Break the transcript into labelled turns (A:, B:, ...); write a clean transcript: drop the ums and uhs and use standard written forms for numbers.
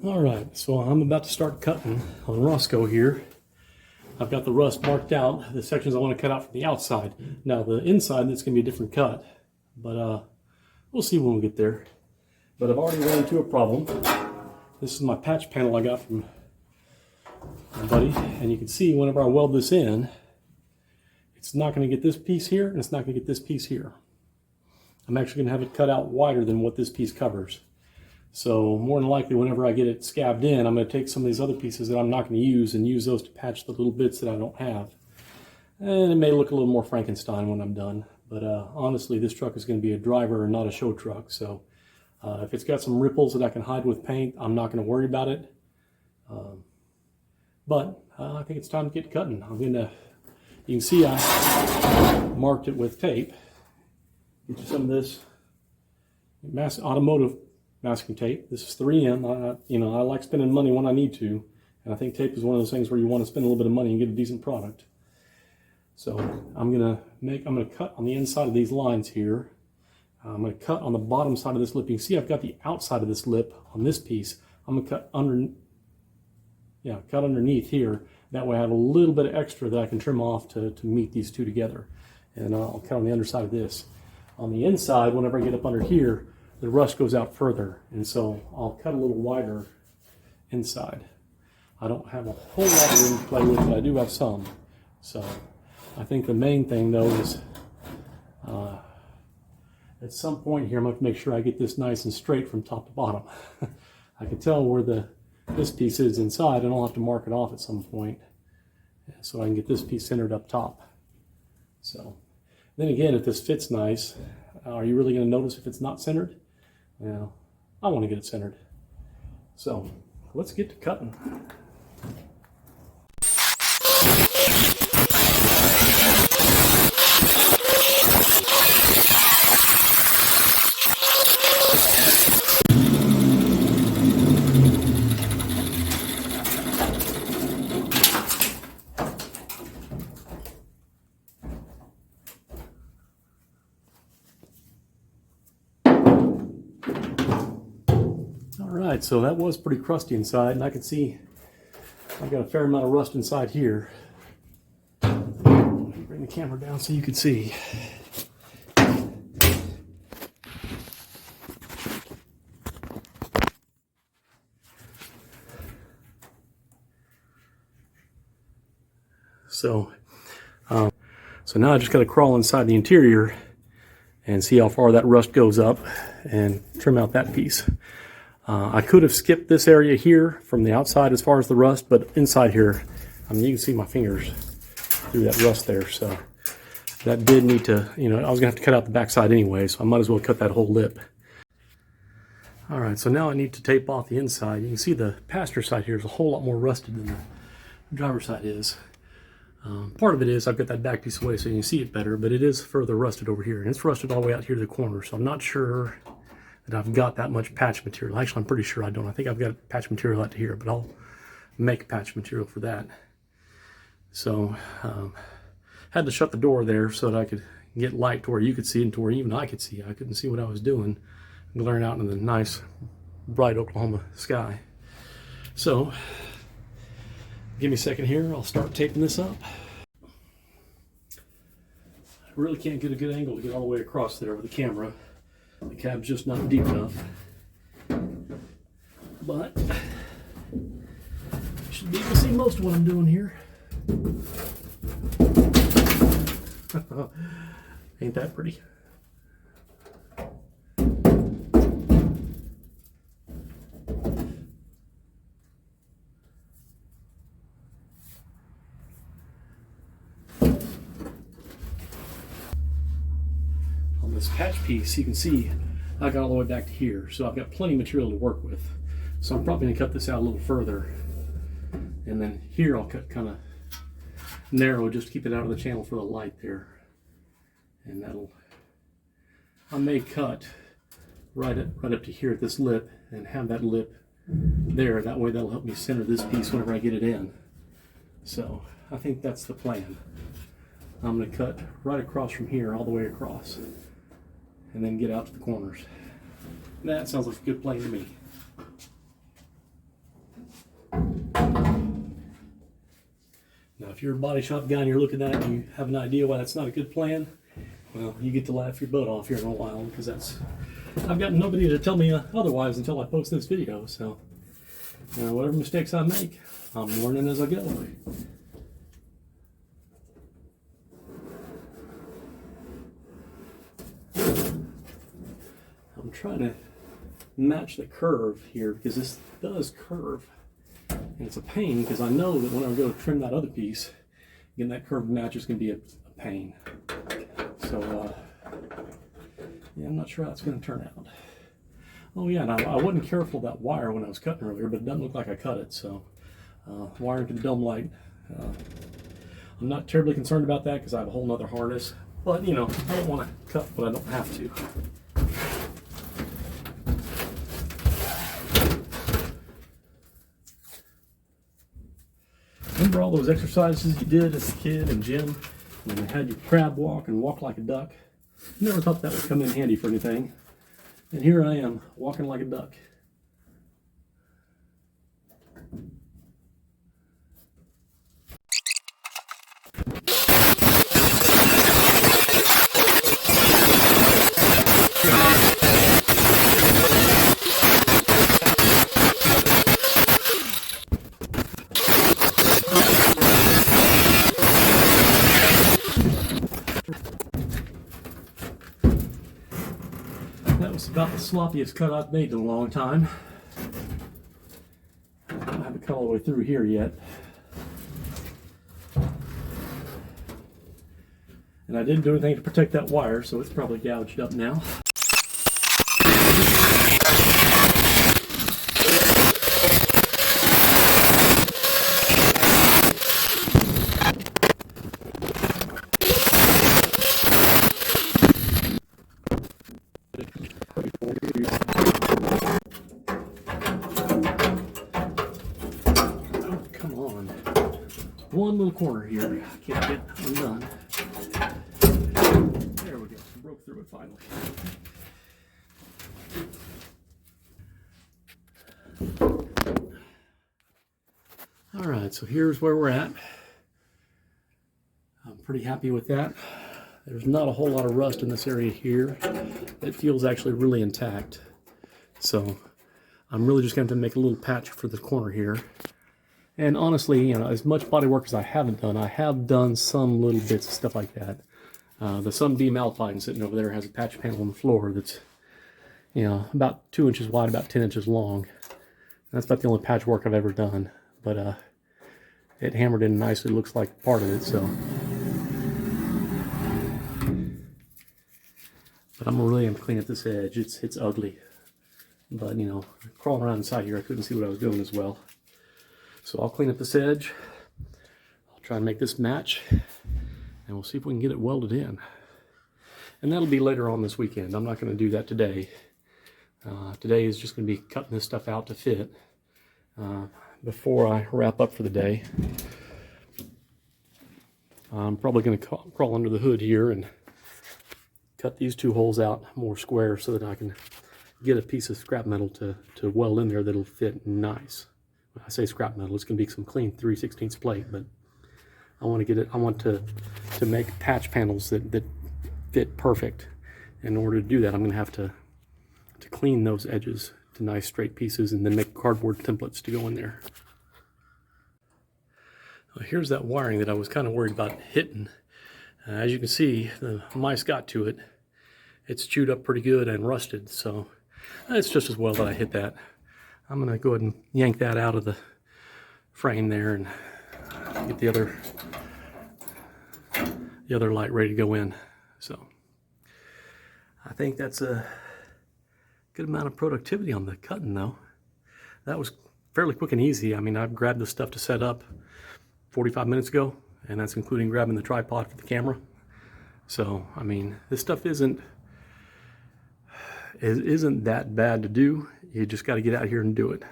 A: All right, so I'm about to start cutting on Roscoe here. I've got the rust marked out, the sections I want to cut out from the outside. Now the inside, that's going to be a different cut, but we'll see when we get there. But I've already run into a problem. This is my patch panel I got from my buddy, and you can see whenever I weld this in, it's not going to get this piece here, and it's not going to get this piece here. I'm actually going to have it cut out wider than what this piece covers. So more than likely, whenever I get it scabbed in, I'm going to take some of these other pieces that I'm not going to use and use those to patch the little bits that I don't have. And it may look a little more Frankenstein when I'm done. But honestly, this truck is going to be a driver and not a show truck. So if it's got some ripples that I can hide with paint, I'm not going to worry about it. But I think it's time to get cutting. You can see I marked it with tape. Get you some of this automotive masking tape. This is 3M. I like spending money when I need to, and I think tape is one of those things where you want to spend a little bit of money and get a decent product. So I'm gonna cut on the inside of these lines here. I'm gonna cut on the bottom side of this lip. You can see I've got the outside of this lip on this piece. I'm gonna cut underneath here. That way I have a little bit of extra that I can trim off to meet these two together. And I'll cut on the underside of this. On the inside, whenever I get up under here, the rust goes out further, and so I'll cut a little wider inside. I don't have a whole lot of room to play with, but I do have some. So I think the main thing though is at some point here I'm going to make sure I get this nice and straight from top to bottom. I can tell where this piece is inside, and I'll have to mark it off at some point so I can get this piece centered up top. So then again, if this fits nice, are you really going to notice if it's not centered? Well, I want to get it centered. So let's get to cutting. Alright, so that was pretty crusty inside, and I can see I've got a fair amount of rust inside here. Bring the camera down so you can see. So now I just got to crawl inside the interior and see how far that rust goes up and trim out that piece. I could have skipped this area here from the outside as far as the rust, but inside here, you can see my fingers through that rust there. So that did need to, I was gonna have to cut out the backside anyway, so I might as well cut that whole lip. All right, so now I need to tape off the inside. You can see the passenger side here is a whole lot more rusted than the driver's side is. Part of it is I've got that back piece away so you can see it better, but it is further rusted over here, and it's rusted all the way out here to the corner, so I'm not sure that I've got that much patch material. Actually, I'm pretty sure I don't. I think I've got patch material out to here, but I'll make patch material for that. So, had to shut the door there so that I could get light to where you could see and to where even I could see. I couldn't see what I was doing, glaring out into the nice, bright Oklahoma sky. So, give me a second here. I'll start taping this up. I really can't get a good angle to get all the way across there with the camera. The cab's just not deep enough, but you should be able to see most of what I'm doing here. Ain't that pretty? This patch piece, you can see I got all the way back to here, so I've got plenty of material to work with. So I'm probably gonna cut this out a little further, and then here I'll cut kind of narrow just to keep it out of the channel for the light there. And I may cut right up to here at this lip and have that lip there. That way that'll help me center this piece whenever I get it in. So I think that's the plan. I'm going to cut right across from here all the way across and then get out to the corners. That sounds like a good plan to me. Now, if you're a body shop guy and you're looking at it and you have an idea why that's not a good plan, well, you get to laugh your butt off here in a while, because I've got nobody to tell me otherwise until I post this video. So, whatever mistakes I make, I'm learning as I go. I'm trying to match the curve here because this does curve. And it's a pain because I know that when I go to trim that other piece, getting that curved match is going to be a pain. So, yeah, I'm not sure how it's going to turn out. Oh yeah, and I wasn't careful about wire when I was cutting earlier, but it doesn't look like I cut it. So, wiring to the dome light. I'm not terribly concerned about that because I have a whole nother harness. But, I don't want to cut what I don't have to. Remember all those exercises you did as a kid in gym when they had you crab walk and walk like a duck? Never thought that would come in handy for anything. And here I am, walking like a duck. That was about the sloppiest cut I've made in a long time. I haven't cut all the way through here yet. And I didn't do anything to protect that wire, so it's probably gouged up now. One little corner here, I can't get undone. There we go, broke through it finally. All right, so here's where we're at. I'm pretty happy with that. There's not a whole lot of rust in this area here. It feels actually really intact. So I'm really just going to have to make a little patch for the corner here. And honestly, as much body work as I haven't done, I have done some little bits of stuff like that. The Sunbeam Alpine sitting over there has a patch panel on the floor that's, about 2 inches wide, about 10 inches long. That's about the only patch work I've ever done. But it hammered in nicely, looks like part of it, so. But I'm really going to clean up this edge. It's ugly. But, crawling around inside here, I couldn't see what I was doing as well. So I'll clean up this edge, I'll try and make this match, and we'll see if we can get it welded in. And that'll be later on this weekend. I'm not going to do that today. Today is just going to be cutting this stuff out to fit before I wrap up for the day. I'm probably going to crawl under the hood here and cut these two holes out more square so that I can get a piece of scrap metal to weld in there that'll fit nice. I say scrap metal, it's going to be some clean 3/16 plate, but I want to get it. I want to make patch panels that fit perfect. In order to do that, I'm going to have to clean those edges to nice straight pieces and then make cardboard templates to go in there. Well, here's that wiring that I was kind of worried about hitting. As you can see, the mice got to it. It's chewed up pretty good and rusted, so it's just as well that I hit that. I'm going to go ahead and yank that out of the frame there and get the other light ready to go in. So I think that's a good amount of productivity on the cutting though. That was fairly quick and easy. I mean, I've grabbed the stuff to set up 45 minutes ago, and that's including grabbing the tripod for the camera. So, I mean, this stuff isn't that bad to do. You just got to get out here and do it.